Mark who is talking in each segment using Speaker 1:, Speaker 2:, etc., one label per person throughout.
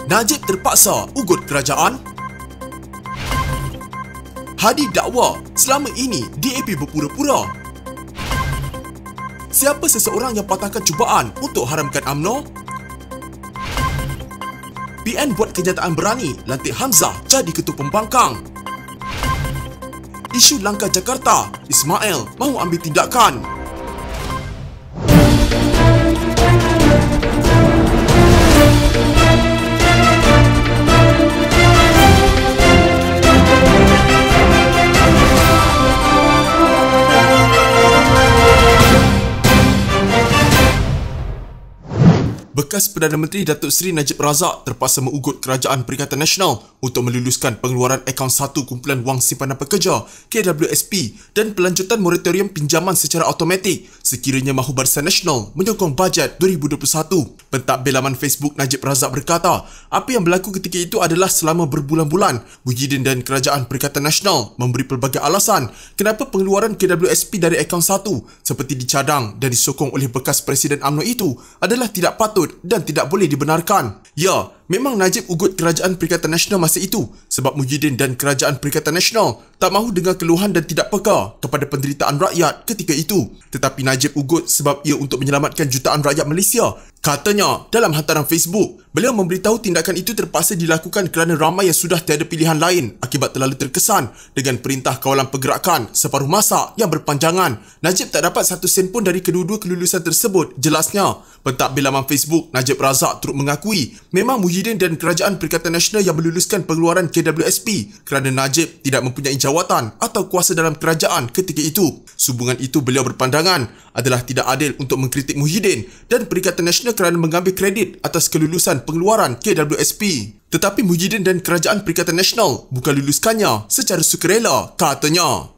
Speaker 1: Najib terpaksa ugut kerajaan. Hadi dakwa selama ini DAP berpura-pura. Siapa seseorang yang patahkan cubaan untuk haramkan UMNO? PN buat kenyataan berani lantik Hamzah jadi ketua pembangkang. Isu langkah Jakarta, Ismail mahu ambil tindakan. Bekas Perdana Menteri Datuk Seri Najib Razak terpaksa mengugut Kerajaan Perikatan Nasional untuk meluluskan pengeluaran akaun 1 kumpulan wang simpanan pekerja KWSP dan pelanjutan moratorium pinjaman secara automatik sekiranya mahu Barisan Nasional menyokong bajet 2021. Pentadbir laman Facebook Najib Razak berkata, apa yang berlaku ketika itu adalah selama berbulan-bulan Muhyiddin dan Kerajaan Perikatan Nasional memberi pelbagai alasan kenapa pengeluaran KWSP dari akaun 1 seperti dicadang dan disokong oleh bekas Presiden UMNO itu adalah tidak patut dan tidak boleh dibenarkan. Ya, memang Najib ugut Kerajaan Perikatan Nasional masa itu sebab Muhyiddin dan Kerajaan Perikatan Nasional tak mahu dengar keluhan dan tidak peka kepada penderitaan rakyat ketika itu. Tetapi Najib ugut sebab ia untuk menyelamatkan jutaan rakyat Malaysia. Katanya dalam hantaran Facebook, beliau memberitahu tindakan itu terpaksa dilakukan kerana ramai yang sudah tiada pilihan lain akibat terlalu terkesan dengan perintah kawalan pergerakan separuh masa yang berpanjangan. Najib tak dapat satu sen pun dari kedua-dua kelulusan tersebut, jelasnya. Pentadbir laman Facebook Najib Razak turut mengakui memang Muhyiddin dan Kerajaan Perikatan Nasional yang meluluskan pengeluaran KWSP kerana Najib tidak mempunyai jawatan atau kuasa dalam kerajaan ketika itu. Sehubungan itu beliau berpandangan adalah tidak adil untuk mengkritik Muhyiddin dan Perikatan Nasional kerana mengambil kredit atas kelulusan pengeluaran KWSP. Tetapi Muhyiddin dan Kerajaan Perikatan Nasional bukan luluskannya secara sukarela, katanya.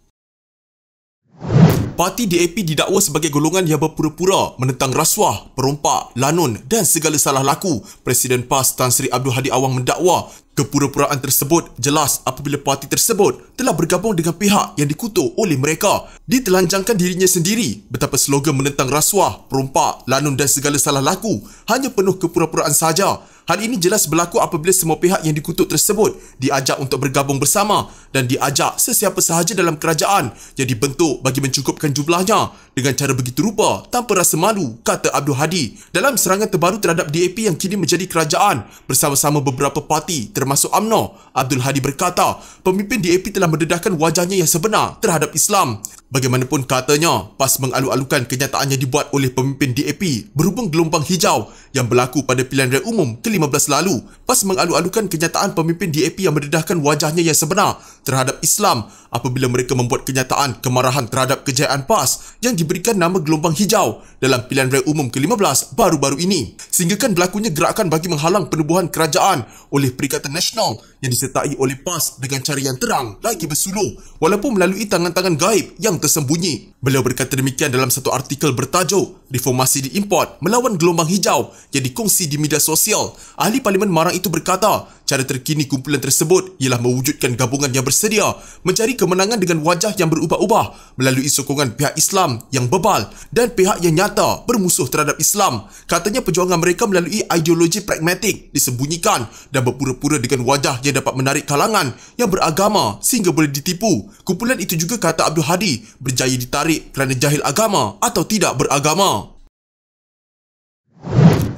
Speaker 1: Parti DAP didakwa sebagai golongan yang berpura-pura menentang rasuah, perompak, lanun dan segala salah laku. Presiden PAS Tan Sri Abdul Hadi Awang mendakwa kepura-puraan tersebut jelas apabila parti tersebut telah bergabung dengan pihak yang dikutuk oleh mereka. Ditelanjangkan dirinya sendiri betapa slogan menentang rasuah, perompak, lanun dan segala salah laku hanya penuh kepura-puraan sahaja. Hal ini jelas berlaku apabila semua pihak yang dikutuk tersebut diajak untuk bergabung bersama dan diajak sesiapa sahaja dalam kerajaan yang dibentuk bagi mencukupkan jumlahnya dengan cara begitu rupa tanpa rasa malu, kata Abdul Hadi. Dalam serangan terbaru terhadap DAP yang kini menjadi kerajaan bersama-sama beberapa parti termasuk UMNO, Abdul Hadi berkata pemimpin DAP telah mendedahkan wajahnya yang sebenar terhadap Islam. Bagaimanapun katanya, PAS mengalu-alukan kenyataan yang dibuat oleh pemimpin DAP berhubung gelombang hijau yang berlaku pada pilihan raya umum ke-15 lalu. PAS mengalu-alukan kenyataan pemimpin DAP yang mendedahkan wajahnya yang sebenar terhadap Islam apabila mereka membuat kenyataan kemarahan terhadap kejayaan PAS yang diberikan nama gelombang hijau dalam pilihan raya umum ke-15 baru-baru ini. Sehinggakan berlakunya gerakan bagi menghalang penubuhan kerajaan oleh Perikatan Nasional yang disertai oleh PAS dengan cara yang terang lagi bersuluh walaupun melalui tangan-tangan gaib yang tersembunyi. Beliau berkata demikian dalam satu artikel bertajuk Reformasi diimport melawan gelombang hijau yang dikongsi di media sosial. Ahli Parlimen Marang itu berkata cara terkini kumpulan tersebut ialah mewujudkan gabungan yang bersedia mencari kemenangan dengan wajah yang berubah-ubah melalui sokongan pihak Islam yang bebal dan pihak yang nyata bermusuh terhadap Islam. Katanya perjuangan mereka melalui ideologi pragmatik disembunyikan dan berpura-pura dengan wajah yang dapat menarik kalangan yang beragama sehingga boleh ditipu. Kumpulan itu juga, kata Abdul Hadi, berjaya ditarik kerana jahil agama atau tidak beragama.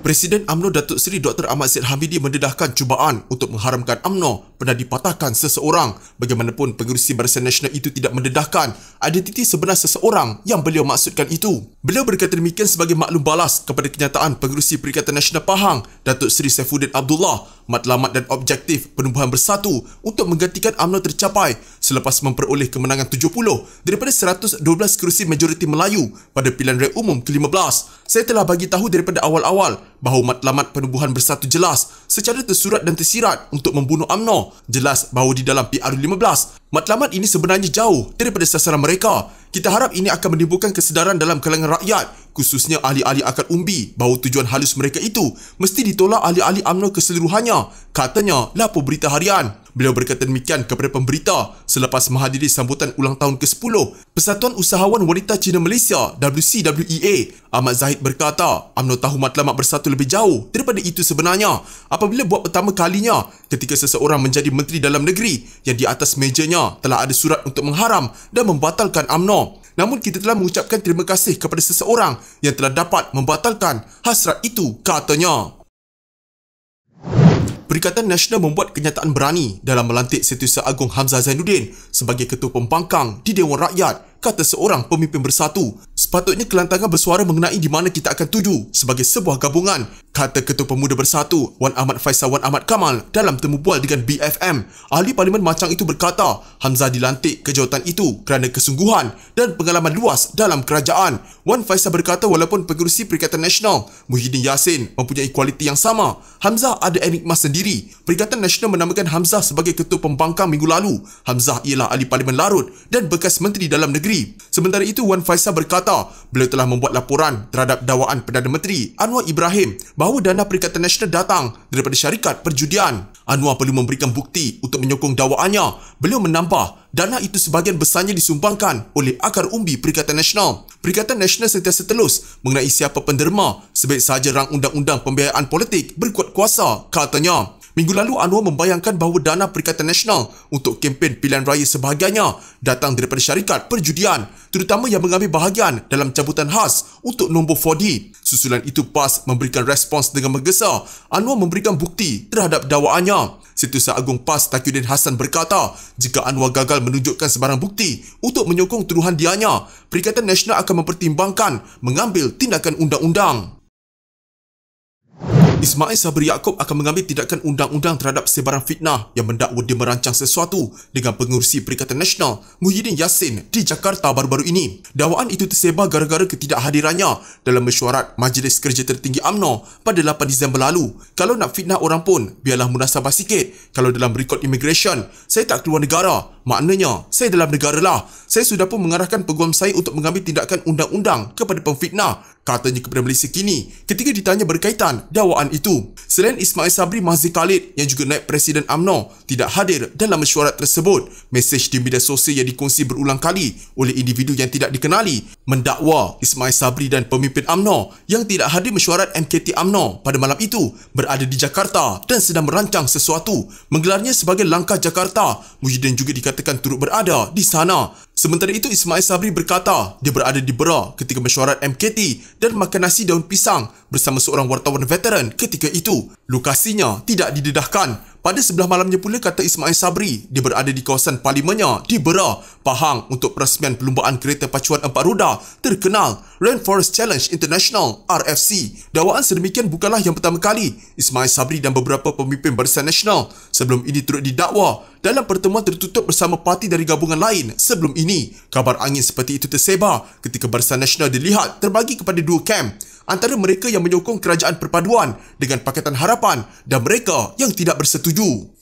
Speaker 1: Presiden UMNO Datuk Seri Dr. Ahmad Zahid Hamidi mendedahkan cubaan untuk mengharamkan UMNO pernah dipatahkan seseorang. Bagaimanapun pengerusi Barisan Nasional itu tidak mendedahkan identiti sebenar seseorang yang beliau maksudkan itu. Beliau berkata demikian sebagai maklum balas kepada kenyataan pengerusi Perikatan Nasional Pahang Datuk Seri Saifuddin Abdullah matlamat dan objektif penubuhan bersatu untuk menggantikan UMNO tercapai selepas memperoleh kemenangan 70 daripada 112 kerusi majoriti Melayu pada pilihan raya umum ke-15. Saya telah bagi tahu daripada awal-awal bahawa matlamat penubuhan bersatu jelas secara tersurat dan tersirat untuk membunuh UMNO. Jelas bahawa di dalam PR15 matlamat ini sebenarnya jauh daripada sasaran mereka. Kita harap ini akan menimbulkan kesedaran dalam kalangan rakyat, khususnya ahli-ahli akad umbi, bahawa tujuan halus mereka itu mesti ditolak ahli-ahli UMNO keseluruhannya, katanya lapor Berita Harian. Beliau berkata demikian kepada pemberita selepas menghadiri sambutan ulang tahun ke-10 Persatuan Usahawan Wanita Cina Malaysia WCWEA. Ahmad Zahid berkata, UMNO tahu matlamat bersatu lebih jauh daripada itu sebenarnya apabila buat pertama kalinya ketika seseorang menjadi Menteri Dalam Negeri yang di atas mejanya telah ada surat untuk mengharam dan membatalkan UMNO. Namun kita telah mengucapkan terima kasih kepada seseorang yang telah dapat membatalkan hasrat itu, katanya. Perikatan Nasional membuat kenyataan berani dalam melantik Setiausaha Agong Hamzah Zainuddin sebagai Ketua Pembangkang di Dewan Rakyat, kata seorang pemimpin bersatu. Sepatutnya kelantangan bersuara mengenai di mana kita akan tuju sebagai sebuah gabungan, kata Ketua Pemuda Bersatu Wan Ahmad Faisal Wan Ahmad Kamal dalam temu bual dengan BFM. Ahli Parlimen Macang itu berkata, Hamzah dilantik ke jawatan itu kerana kesungguhan dan pengalaman luas dalam kerajaan. Wan Faisal berkata walaupun pengerusi Perikatan Nasional Muhyiddin Yassin mempunyai kualiti yang sama, Hamzah ada enigma sendiri. Perikatan Nasional menamakan Hamzah sebagai Ketua Pembangkang minggu lalu. Hamzah ialah ahli Parlimen Larut dan bekas Menteri Dalam Negeri. Sementara itu, Wan Faisal berkata beliau telah membuat laporan terhadap dakwaan Perdana Menteri Anwar Ibrahim bahawa dana Perikatan Nasional datang daripada syarikat perjudian. Anwar perlu memberikan bukti untuk menyokong dakwaannya. Beliau menambah, dana itu sebahagian besarnya disumbangkan oleh akar umbi Perikatan Nasional. Perikatan Nasional sentiasa telus mengenai siapa penderma sebaik sahaja rang undang-undang pembiayaan politik berkuat kuasa, katanya. Minggu lalu, Anwar membayangkan bahawa dana Perikatan Nasional untuk kempen pilihan raya sebahagiannya datang daripada syarikat perjudian, terutama yang mengambil bahagian dalam cabutan khas untuk nombor 4D. Susulan itu PAS memberikan respons dengan menggesa. Anwar memberikan bukti terhadap dakwaannya. Setiausaha Agong PAS Taqiyuddin Hassan berkata, jika Anwar gagal menunjukkan sebarang bukti untuk menyokong tuduhan dianya, Perikatan Nasional akan mempertimbangkan mengambil tindakan undang-undang. Ismail Sabri Yaakob akan mengambil tindakan undang-undang terhadap sebarang fitnah yang mendakwa dia merancang sesuatu dengan pengerusi Perikatan Nasional Muhyiddin Yassin di Jakarta baru-baru ini. Dakwaan itu tersebar gara-gara ketidakhadirannya dalam mesyuarat Majlis Kerja Tertinggi UMNO pada 8 Disember lalu. Kalau nak fitnah orang pun, biarlah munasabah sikit. Kalau dalam rekod immigration, saya tak keluar negara, maknanya saya dalam negara lah. Saya sudah pun mengarahkan peguam saya untuk mengambil tindakan undang-undang kepada pemfitnah, katanya kepada Malaysia Kini ketika ditanya berkaitan dakwaan itu. Selain Ismail Sabri, Mahzir Khalid yang juga naib Presiden UMNO tidak hadir dalam mesyuarat tersebut. Mesej di media sosial yang dikongsi berulang kali oleh individu yang tidak dikenali mendakwa Ismail Sabri dan pemimpin UMNO yang tidak hadir mesyuarat MKT UMNO pada malam itu berada di Jakarta dan sedang merancang sesuatu. Menggelarnya sebagai langkah Jakarta. Muhyiddin juga dikatakan turut berada di sana. Sementara itu, Ismail Sabri berkata dia berada di Berak ketika mesyuarat MKT dan makan nasi daun pisang bersama seorang wartawan veteran ketika itu. Lokasinya tidak didedahkan. Pada sebelah malamnya pula, kata Ismail Sabri, dia berada di kawasan parlimennya di Berak, Pahang untuk perasmian perlumbaan kereta pacuan 4 roda terkenal Rainforest Challenge International RFC. Dakwaan sedemikian bukanlah yang pertama kali Ismail Sabri dan beberapa pemimpin Barisan Nasional sebelum ini turut didakwa dalam pertemuan tertutup bersama parti dari gabungan lain sebelum ini. Kabar angin seperti itu tersebar ketika Barisan Nasional dilihat terbagi kepada dua kem, antara mereka yang menyokong kerajaan perpaduan dengan Pakatan Harapan dan mereka yang tidak bersetuju.